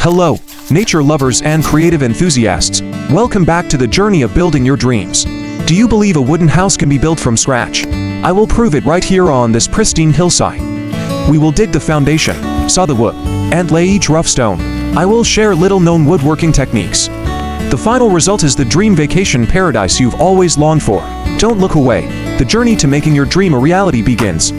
Hello, nature lovers and creative enthusiasts. Welcome back to the journey of building your dreams. Do you believe a wooden house can be built from scratch? I will prove it right here on this pristine hillside. We will dig the foundation, saw the wood, and lay each rough stone. I will share little-known woodworking techniques. The final result is the dream vacation paradise you've always longed for. Don't look away. The journey to making your dream a reality begins.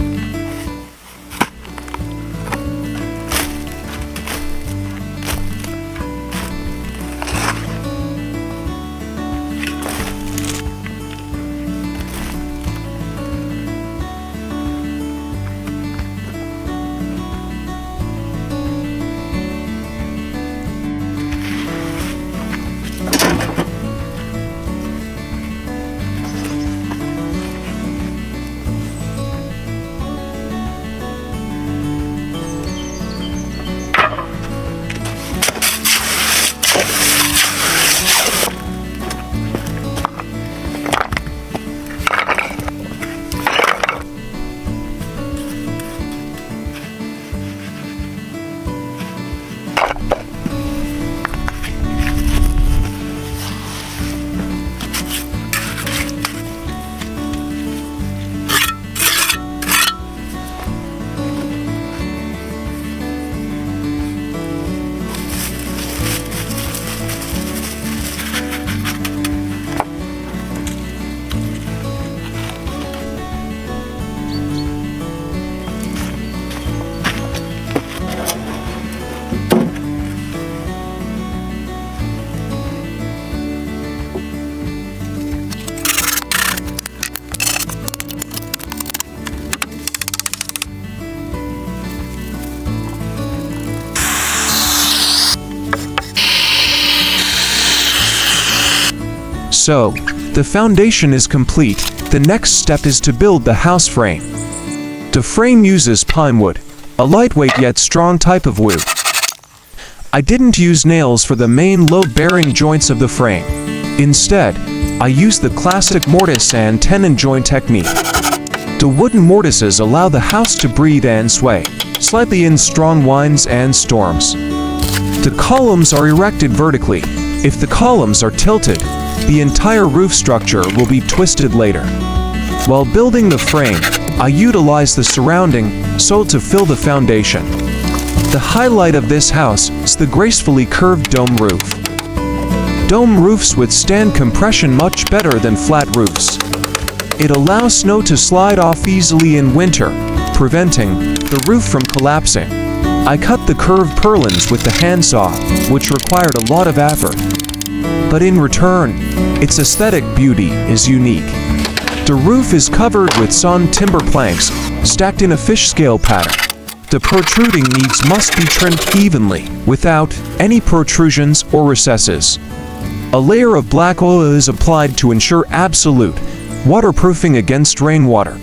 So, the foundation is complete. The next step is to build the house frame. The frame uses pine wood, a lightweight yet strong type of wood. I didn't use nails for the main load-bearing joints of the frame. Instead, I used the classic mortise and tenon joint technique. The wooden mortises allow the house to breathe and sway, slightly in strong winds and storms. The columns are erected vertically. If the columns are tilted, the entire roof structure will be twisted later. While building the frame, I utilized the surrounding soil to fill the foundation. The highlight of this house is the gracefully curved dome roof. Dome roofs withstand compression much better than flat roofs. It allows snow to slide off easily in winter, preventing the roof from collapsing. I cut the curved purlins with the handsaw, which required a lot of effort. But in return, its aesthetic beauty is unique. The roof is covered with sawn timber planks, stacked in a fish scale pattern. The protruding needs must be trimmed evenly, without any protrusions or recesses. A layer of black oil is applied to ensure absolute waterproofing against rainwater.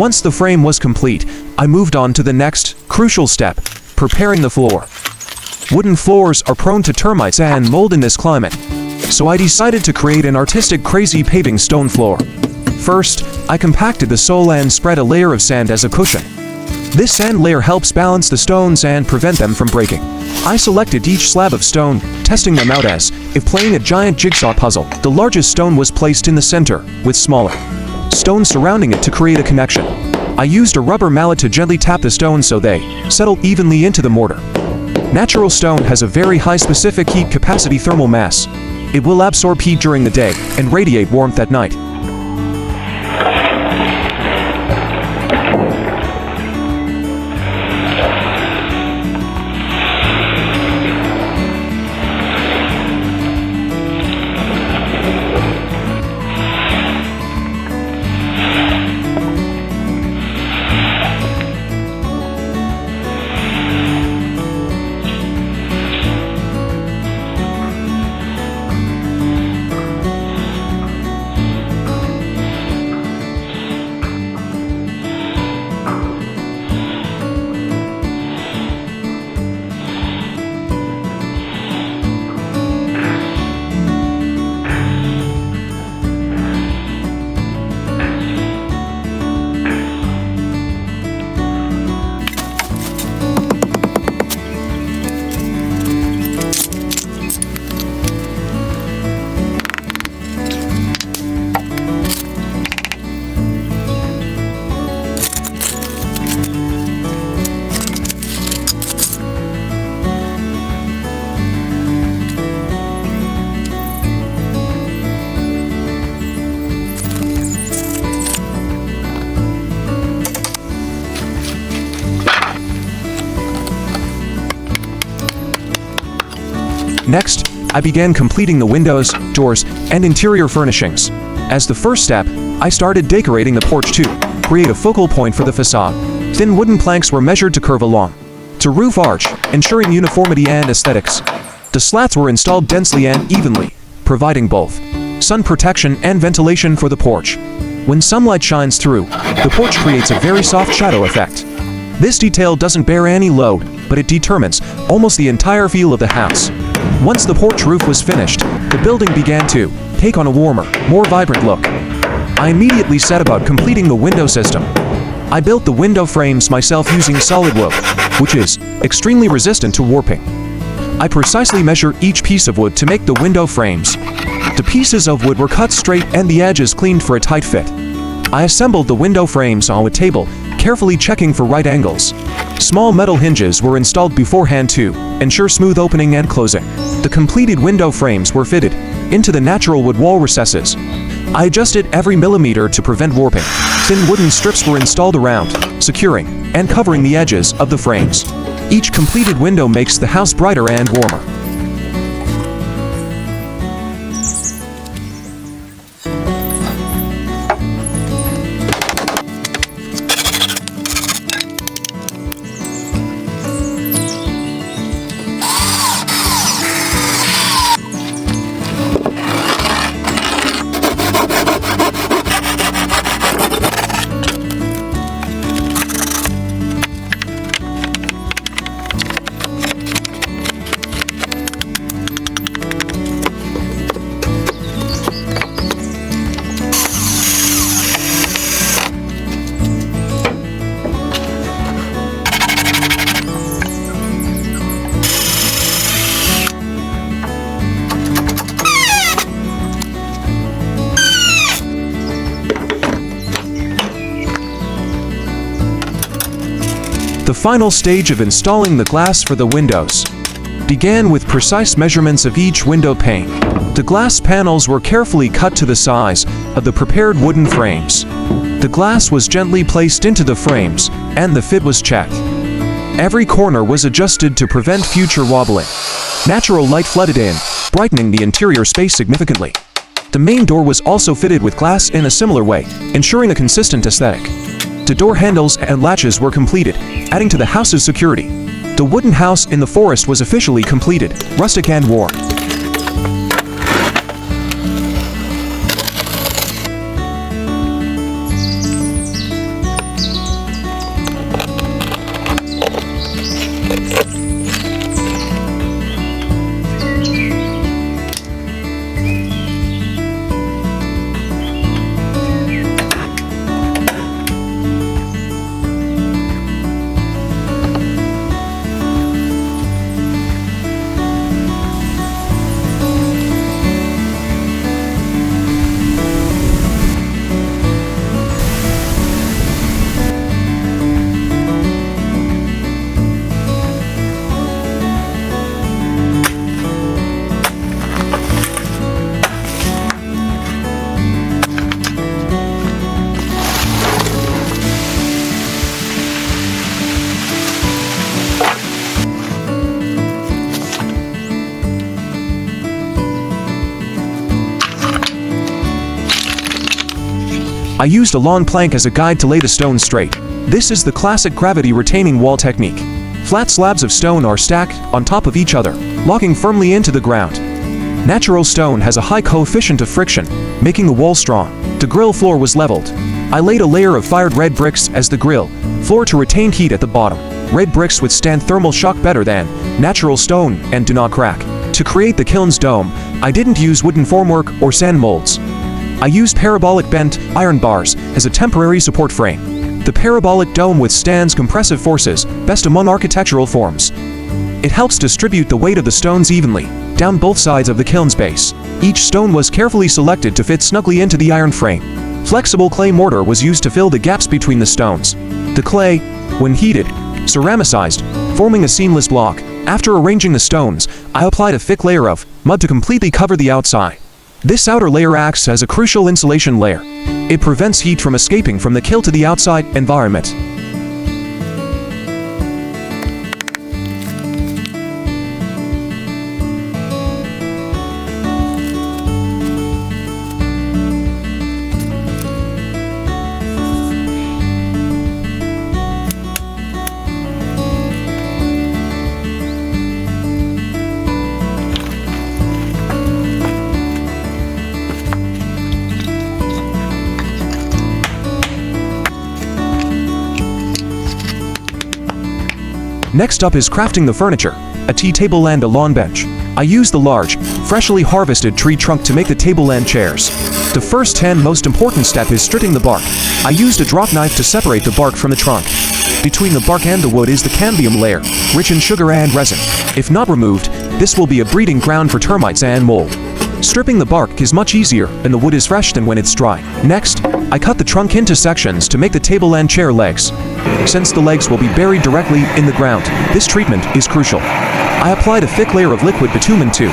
Once the frame was complete, I moved on to the next crucial step, preparing the floor. Wooden floors are prone to termites and mold in this climate, so I decided to create an artistic crazy paving stone floor. First, I compacted the soil and spread a layer of sand as a cushion. This sand layer helps balance the stones and prevent them from breaking. I selected each slab of stone, testing them out as if playing a giant jigsaw puzzle. The largest stone was placed in the center, with smaller stones surrounding it to create a connection. I used a rubber mallet to gently tap the stones so they settled evenly into the mortar. Natural stone has a very high specific heat capacity thermal mass. It will absorb heat during the day and radiate warmth at night. Next, I began completing the windows, doors, and interior furnishings. As the first step, I started decorating the porch to create a focal point for the facade. Thin wooden planks were measured to curve along to roof arch, ensuring uniformity and aesthetics. The slats were installed densely and evenly, providing both sun protection and ventilation for the porch. When sunlight shines through, the porch creates a very soft shadow effect. This detail doesn't bear any load, but it determines almost the entire feel of the house. Once the porch roof was finished, the building began to take on a warmer, more vibrant look. I immediately set about completing the window system. I built the window frames myself using solid wood, which is extremely resistant to warping. I precisely measure each piece of wood to make the window frames. The pieces of wood were cut straight and the edges cleaned for a tight fit. I assembled the window frames on a table, carefully checking for right angles. Small metal hinges were installed beforehand to ensure smooth opening and closing. The completed window frames were fitted into the natural wood wall recesses. I adjusted every millimeter to prevent warping. Thin wooden strips were installed around, securing and covering the edges of the frames. Each completed window makes the house brighter and warmer. The final stage of installing the glass for the windows began with precise measurements of each window pane. The glass panels were carefully cut to the size of the prepared wooden frames. The glass was gently placed into the frames, and the fit was checked. Every corner was adjusted to prevent future wobbling. Natural light flooded in, brightening the interior space significantly. The main door was also fitted with glass in a similar way, ensuring a consistent aesthetic. The door handles and latches were completed, adding to the house's security. The wooden house in the forest was officially completed, rustic and warm. I used a long plank as a guide to lay the stones straight. This is the classic gravity-retaining wall technique. Flat slabs of stone are stacked on top of each other, locking firmly into the ground. Natural stone has a high coefficient of friction, making the wall strong. The grill floor was leveled. I laid a layer of fired red bricks as the grill floor to retain heat at the bottom. Red bricks withstand thermal shock better than natural stone and do not crack. To create the kiln's dome, I didn't use wooden formwork or sand molds. I used parabolic bent iron bars as a temporary support frame. The parabolic dome withstands compressive forces, best among architectural forms. It helps distribute the weight of the stones evenly down both sides of the kiln's base. Each stone was carefully selected to fit snugly into the iron frame. Flexible clay mortar was used to fill the gaps between the stones. The clay, when heated, ceramicized, forming a seamless block. After arranging the stones, I applied a thick layer of mud to completely cover the outside. This outer layer acts as a crucial insulation layer. It prevents heat from escaping from the kiln to the outside environment. Next up is crafting the furniture, a tea table and a lawn bench. I used the large, freshly harvested tree trunk to make the table and chairs. The first and most important step is stripping the bark. I used a drop knife to separate the bark from the trunk. Between the bark and the wood is the cambium layer, rich in sugar and resin. If not removed, this will be a breeding ground for termites and mold. Stripping the bark is much easier and the wood is fresh than when it's dry. Next, I cut the trunk into sections to make the table and chair legs. Since the legs will be buried directly in the ground, this treatment is crucial. I applied a thick layer of liquid bitumen to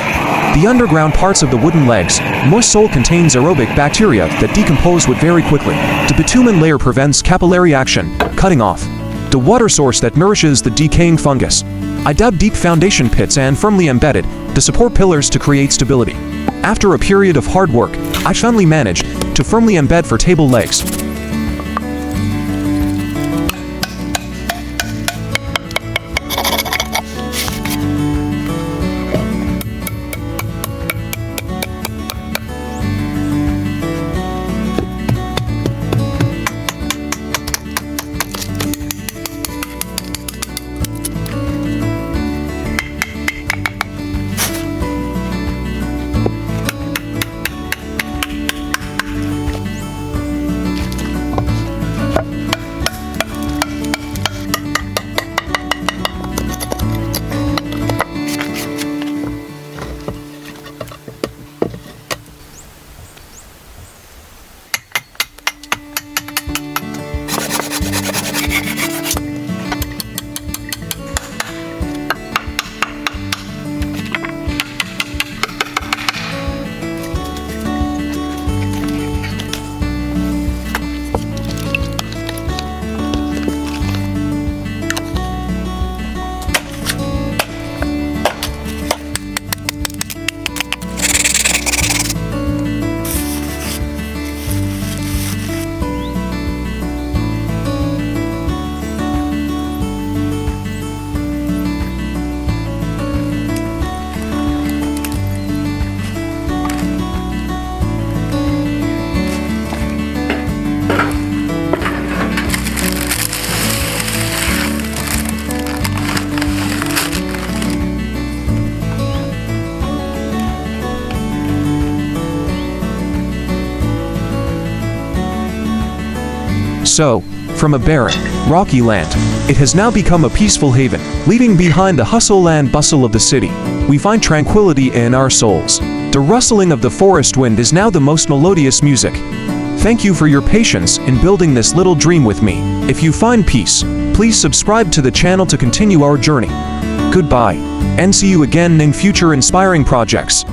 the underground parts of the wooden legs. Moist soil contains aerobic bacteria that decompose wood very quickly. The bitumen layer prevents capillary action, cutting off the water source that nourishes the decaying fungus. I dug deep foundation pits and firmly embedded the support pillars to create stability. After a period of hard work, I finally managed to firmly embed for table legs. So, from a barren, rocky land, it has now become a peaceful haven. Leaving behind the hustle and bustle of the city, we find tranquility in our souls. The rustling of the forest wind is now the most melodious music. Thank you for your patience in building this little dream with me. If you find peace, please subscribe to the channel to continue our journey. Goodbye, and see you again in future inspiring projects.